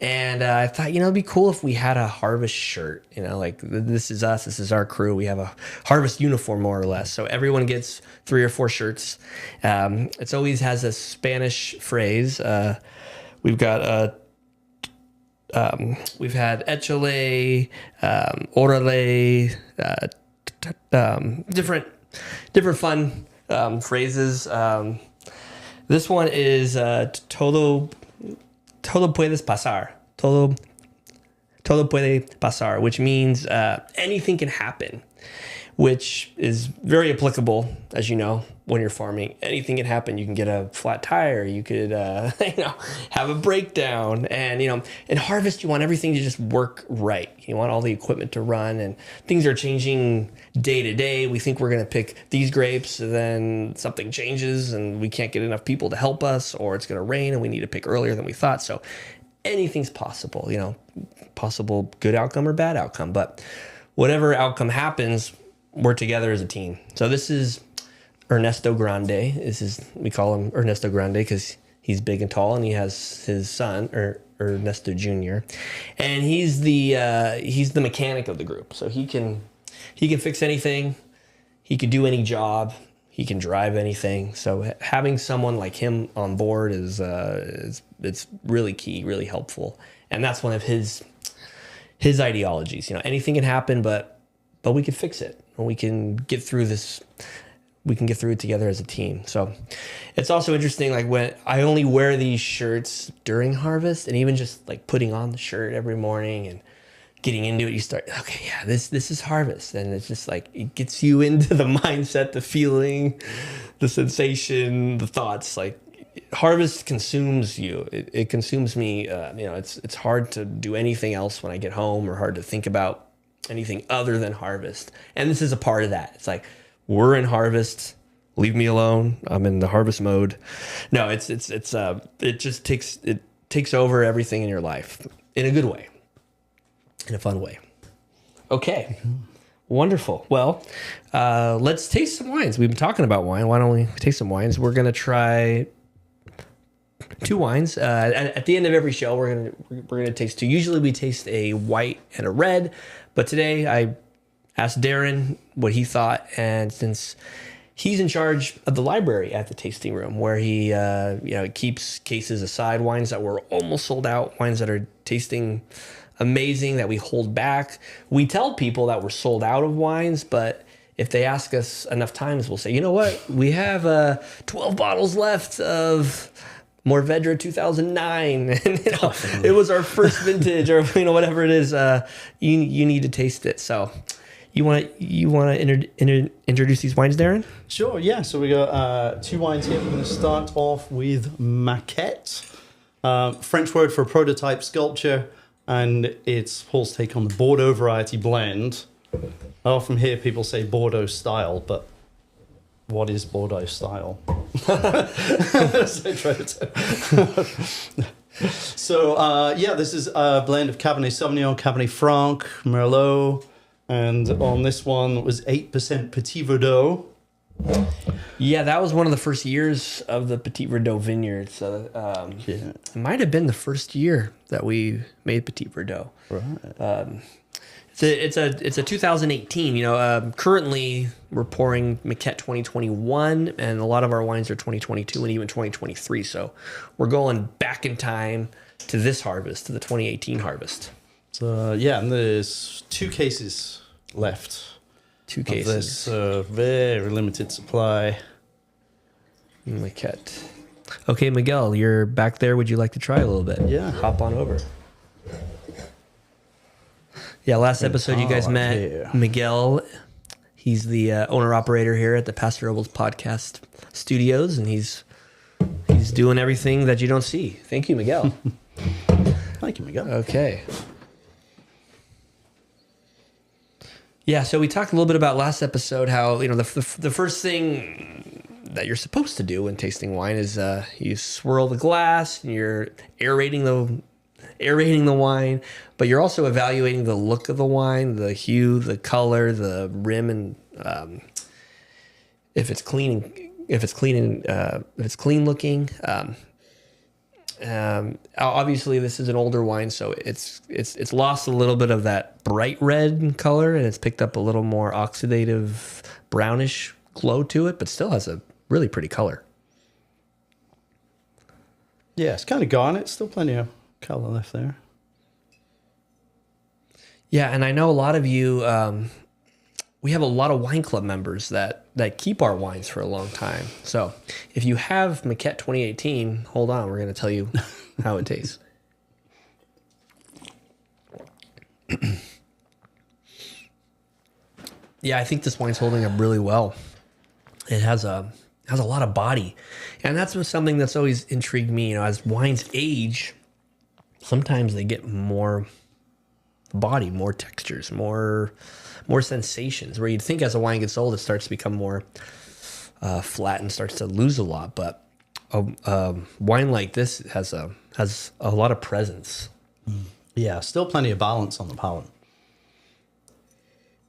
And I thought, it'd be cool if we had a harvest shirt. Like this is us, this is our crew. We have a harvest uniform more or less. So everyone gets 3 or 4 shirts. It always has a Spanish phrase. We've got we've had échale, órale, different fun phrases. This one is todo puedes pasar. Todo puede pasar, which means anything can happen, which is very applicable, as you know, when you're farming. Anything can happen. You can get a flat tire. You could, have a breakdown. And, in harvest, you want everything to just work right. You want all the equipment to run, and things are changing day to day. We think we're going to pick these grapes, and then something changes, and we can't get enough people to help us, or it's going to rain, and we need to pick earlier than we thought. So anything's possible, possible good outcome or bad outcome. But whatever outcome happens, we're together as a team. So this is Ernesto Grande. We call him Ernesto Grande because he's big and tall, and he has his son, Ernesto Jr. And he's the mechanic of the group. So he can fix anything. He could do any job. He can drive anything. So having someone like him on board is it's really key, really helpful. And that's one of his ideologies. Anything can happen, but we can fix it, and we can get through this. We can get through it together as a team. So it's also interesting, like when I only wear these shirts during harvest, and even just like putting on the shirt every morning and getting into it, you start, okay, yeah, this is harvest. And it's just like, it gets you into the mindset, the feeling, the sensation, the thoughts. Like harvest consumes you. It consumes me. It's hard to do anything else when I get home, or hard to think about anything other than harvest. And this is a part of that. It's like, we're in harvest. Leave me alone. I'm in the harvest mode. No, it just takes over everything in your life in a good way, in a fun way. Okay, wonderful. Well, let's taste some wines. We've been talking about wine. Why don't we taste some wines? We're gonna try 2 wines. At the end of every show, we're gonna taste 2. Usually we taste a white and a red, but today I asked Darren what he thought, and since he's in charge of the library at the tasting room, where he keeps cases aside, wines that were almost sold out, wines that are tasting amazing that we hold back. We tell people that we're sold out of wines, but if they ask us enough times, we'll say, you know what, we have 12 bottles left of Mourvedre 2009, and it was our first vintage, or whatever it is. You need to taste it. So you want to introduce these wines, Darren? Sure, yeah. So we got 2 wines here. We're going to start off with maquette, French word for prototype sculpture, and it's Paul's take on the Bordeaux variety blend. I often hear people say Bordeaux style, but what is Bordeaux style? So this is a blend of Cabernet Sauvignon, Cabernet Franc, Merlot, and on this one it was 8% Petit Verdot. Yeah, that was one of the first years of the Petit Verdot vineyard. So it might have been the first year that we made Petit Verdot. Right. It's a 2018. Currently we're pouring Maquette 2021, and a lot of our wines are 2022 and even 2023. So we're going back in time to this harvest, to the 2018 harvest. So and there's 2 cases left. 2 cases. This very limited supply. Maquette. Okay, Miguel, you're back there. Would you like to try a little bit? Yeah. Hop on over. Yeah, last episode you guys met Miguel. He's the owner-operator here at the Paso Robles podcast studios, and he's doing everything that you don't see. Thank you, Miguel. Thank you, Miguel. Okay. Yeah, so we talked a little bit about last episode how, the first thing that you're supposed to do when tasting wine is you swirl the glass and you're aerating the wine, but you're also evaluating the look of the wine, the hue, the color, the rim, and if it's clean looking. Obviously this is an older wine, so it's lost a little bit of that bright red color, and it's picked up a little more oxidative brownish glow to it, but still has a really pretty color. Yeah, it's kind of garnet. Still plenty of color left there. Yeah, and I know a lot of you we have a lot of wine club members that keep our wines for a long time. So if you have Maquette 2018, hold on, we're going to tell you how it tastes. Yeah, I think this wine's holding up really well. It has a lot of body, and that's something that's always intrigued me. You know, as wines age, sometimes they get more body, more textures, more sensations. Where you'd think as a wine gets old, it starts to become more flat and starts to lose a lot. But a wine like this has a lot of presence. Yeah, still plenty of balance on the palate.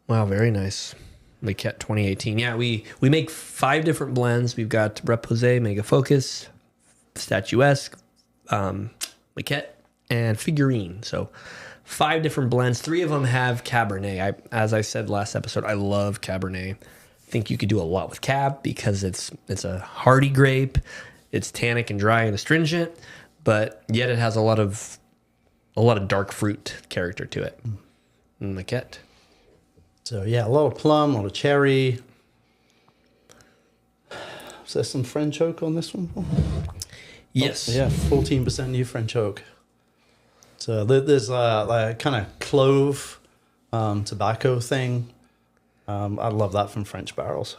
Wow, very nice. Maquette 2018. Yeah, we make 5 different blends. We've got Reposé, Mega Focus, Statuesque, Maquette, and Figurine. So 5 different blends. 3 of them have Cabernet. As I said last episode, I love Cabernet. I think you could do a lot with Cab because it's a hardy grape. It's tannic and dry and astringent, but yet it has a lot of dark fruit character to it. Maquette. So yeah, a lot of plum, a lot of cherry. Is there some French oak on this one? Yes. Oh, yeah, 14% new French oak. So there's a kind of clove tobacco thing. I love that from French barrels.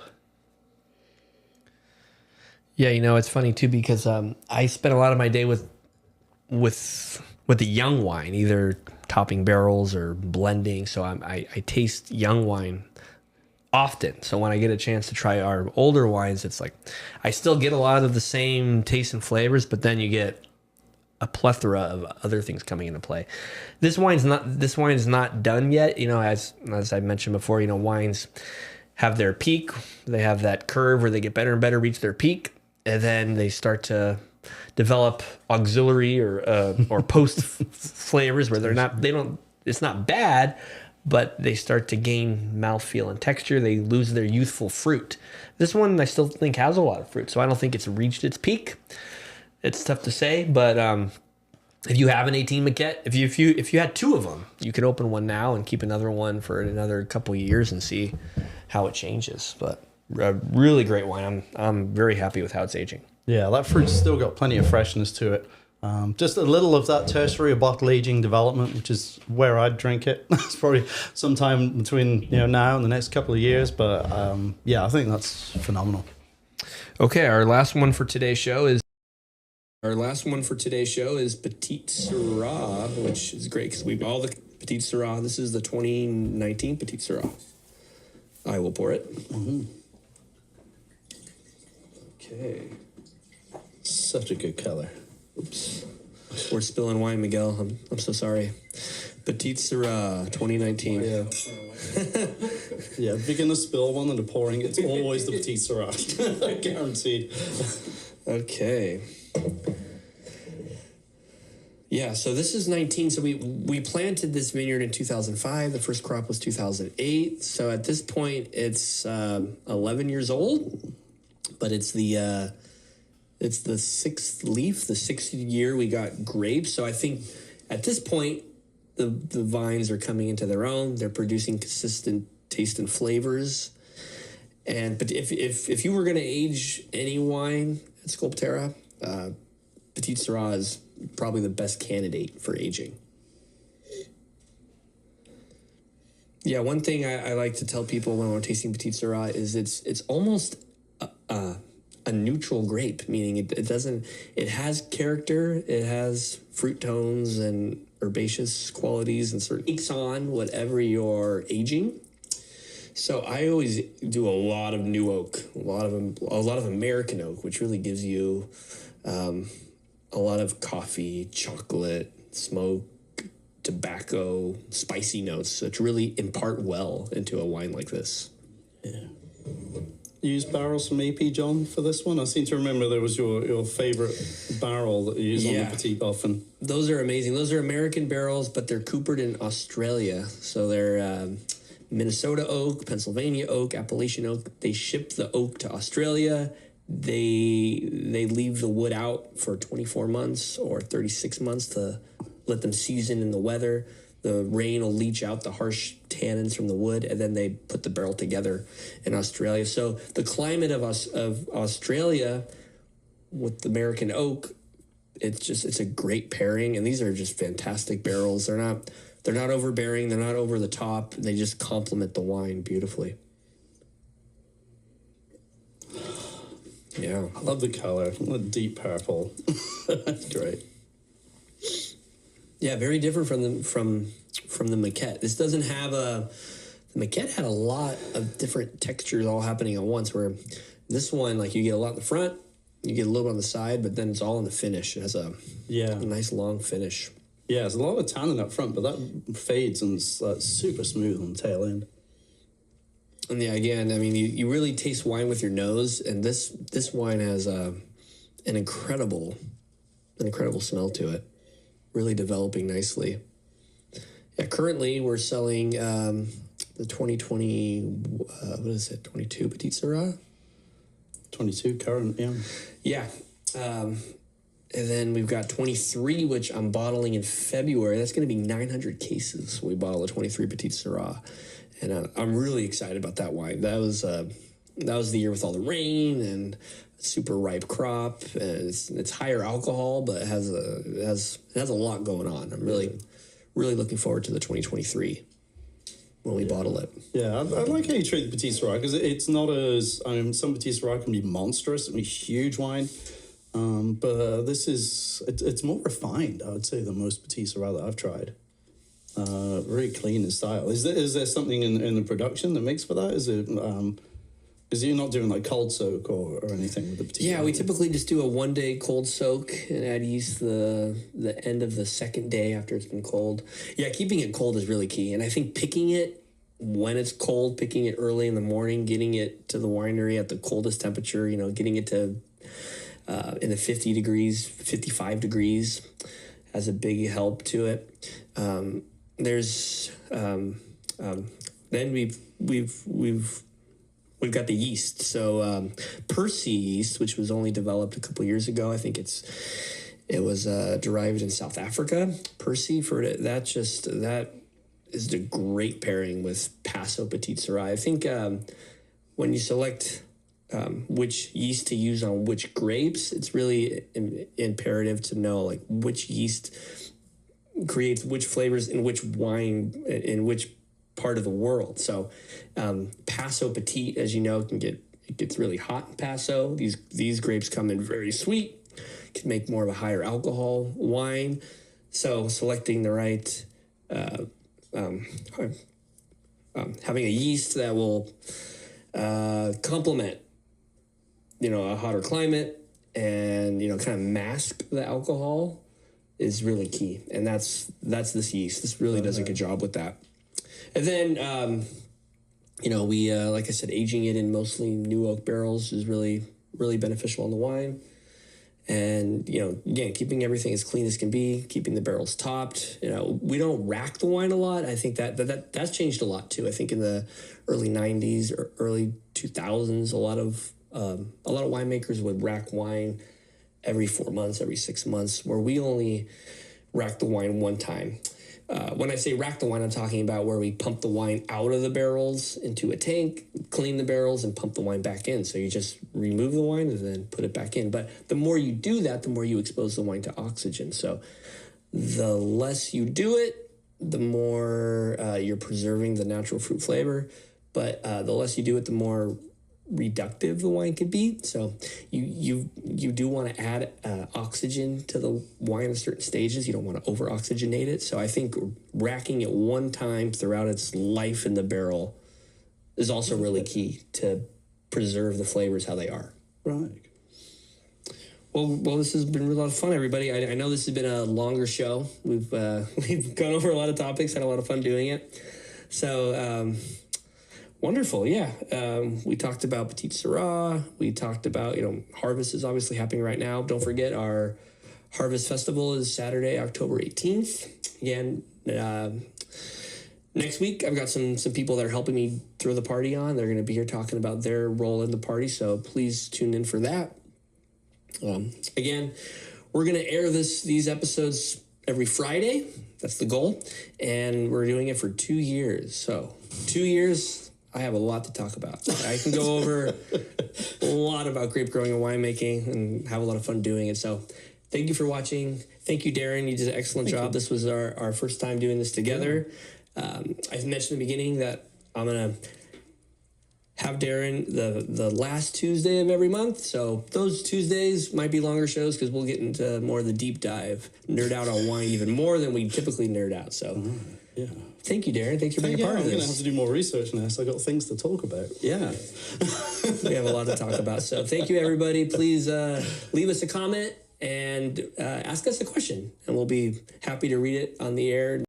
Yeah, you know, it's funny too because I spend a lot of my day with the young wine, either topping barrels or blending. So I taste young wine often. So when I get a chance to try our older wines, it's like I still get a lot of the same tastes and flavors, but then you get a plethora of other things coming into play. This wine is not done yet. You know, as I mentioned before, you know, wines have their peak. They have that curve where they get better and better, reach their peak, and then they start to develop auxiliary or post flavors where it's not bad, but they start to gain mouthfeel and texture. They lose their youthful fruit. This one I still think has a lot of fruit, so I don't think it's reached its peak. It's tough to say, but if you have an 18 Maquette, if you had 2 of them, you could open one now and keep another one for another couple of years and see how it changes. But a really great wine. I'm very happy with how it's aging. Yeah, that fruit's still got plenty of freshness to it. Just a little of that tertiary or bottle aging development, which is where I'd drink it. It's probably sometime between now and the next couple of years, but yeah, I think that's phenomenal. Okay, our last one for today's show is Petite Syrah, which is great because we've all the Petite Syrah. This is the 2019 Petite Syrah. I will pour it. Mm-hmm. Okay. Such a good color. Oops. We're spilling wine, Miguel. I'm so sorry. Petite Syrah 2019. Yeah. Yeah, if you're going to spill one and the pouring, it's always the Petite Syrah. Guaranteed. Okay. Yeah, so this is 19. So we planted this vineyard in 2005. The first crop was 2008. So at this point, it's 11 years old. But it's the 6th leaf, the 6th year we got grapes. So I think at this point, the vines are coming into their own. They're producing consistent taste and flavors. But if you were going to age any wine at Sculpterra, Petite Syrah is probably the best candidate for aging. Yeah, one thing I like to tell people when we're tasting Petite Syrah is it's almost a neutral grape, meaning it has character, it has fruit tones and herbaceous qualities, and sort of takes on whatever you're aging. So I always do a lot of new oak, a lot of American oak, which really gives you a lot of coffee, chocolate, smoke, tobacco, spicy notes. So to really impart well into a wine like this. Yeah. You use barrels from AP, John, for this one? I seem to remember there was your favorite barrel that you use on the Petite often. Those are amazing. Those are American barrels, but they're coopered in Australia. So they're Minnesota oak, Pennsylvania oak, Appalachian oak. They ship the oak to Australia. They leave the wood out for 24 months or 36 months to let them season in the weather. The rain will leach out the harsh tannins from the wood, and then they put the barrel together in Australia. So the climate of Australia with American oak, it's a great pairing, and these are just fantastic barrels. They're not overbearing, they're not over the top. They just complement the wine beautifully. Yeah, I love the color, the deep purple. That's great. Yeah, very different from the maquette. This doesn't have the maquette had a lot of different textures all happening at once, where this one, like, you get a lot in the front, you get a little on the side, but then it's all in the finish. It has a nice long finish. Yeah, there's a lot of tannin up front, but that fades and it's super smooth on the tail end. And yeah, again, I mean, you really taste wine with your nose, and this wine has an incredible smell to it. Really developing nicely. Yeah, currently we're selling the 2020, what is it, 22 Petit Syrah? 22 current, yeah. Yeah. And then we've got 23, which I'm bottling in February. That's going to be 900 cases. We bottle a 23 Petit Syrah. And I'm really excited about that wine. That was the year with all the rain and super ripe crop, and it's higher alcohol, but it has a lot going on. I'm really looking forward to the 2023 when we bottle it. Yeah, I like how you treat the Petit Syrah, because it's not as some Petit Syrah can be monstrous and be huge wine, but this it's more refined, I would say, than most Petit Syrah that I've tried. Very clean in style. Is there something in the production that makes for that? Is it because you're not doing like cold soak or anything with the Petit Syrah? Yeah, we typically just do a 1-day cold soak and add yeast the end of the second day after it's been cold. Yeah, keeping it cold is really key. And I think picking it when it's cold, picking it early in the morning, getting it to the winery at the coldest temperature, getting it to in the 50 degrees, 55 degrees has a big help to it. Then we've got the yeast. So Percy yeast, which was only developed a couple years ago. I think it was derived in South Africa. Percy, that is a great pairing with Paso Petit Syrah. I think when you select which yeast to use on which grapes, it's really imperative to know like which yeast creates which flavors in which wine in which part of the world. So Paso Petit, as you know, it gets really hot in Paso. These grapes come in very sweet, can make more of a higher alcohol wine. So selecting the right having a yeast that will complement a hotter climate and kind of mask the alcohol is really key. And that's this yeast. This really does a good job with that. And then we like I said, aging it in mostly new oak barrels is really, really beneficial on the wine. And again, keeping everything as clean as can be, keeping the barrels topped. We don't rack the wine a lot. I think that's changed a lot too. I think in the early 90s or early 2000s, a lot of winemakers would rack wine every 4 months, every 6 months, where we only rack the wine one time. When I say rack the wine, I'm talking about where we pump the wine out of the barrels into a tank, clean the barrels, and pump the wine back in. So you just remove the wine and then put it back in. But the more you do that, the more you expose the wine to oxygen. So the less you do it, the more you're preserving the natural fruit flavor. But the less you do it, the more reductive the wine could be. So you do want to add oxygen to the wine at certain stages. You don't want to over oxygenate it. So I think racking it one time throughout its life in the barrel is also really key to preserve the flavors how they are. Right. Well, this has been a lot of fun, everybody. I know this has been a longer show. We've gone over a lot of topics, had a lot of fun doing it. So wonderful, yeah. We talked about Petit Syrah. We talked about, harvest is obviously happening right now. Don't forget our Harvest Festival is Saturday, October 18th. Again, next week, I've got some people that are helping me throw the party on. They're going to be here talking about their role in the party, so please tune in for that. Again, we're going to air these episodes every Friday. That's the goal. And we're doing it for 2 years. So 2 years, I have a lot to talk about. I can go over a lot about grape growing and winemaking and have a lot of fun doing it. So thank you for watching. Thank you, Darren. You did an excellent job. This was our first time doing this together. I mentioned in the beginning that I'm going to have Darren the last Tuesday of every month. So those Tuesdays might be longer shows because we'll get into more of the deep dive, nerd out on wine even more than we typically nerd out. So thank you, Darren. Thanks for being a part of this. I'm going to have to do more research now, so I've got things to talk about. Yeah. We have a lot to talk about. So thank you, everybody. Please leave us a comment and ask us a question, and we'll be happy to read it on the air.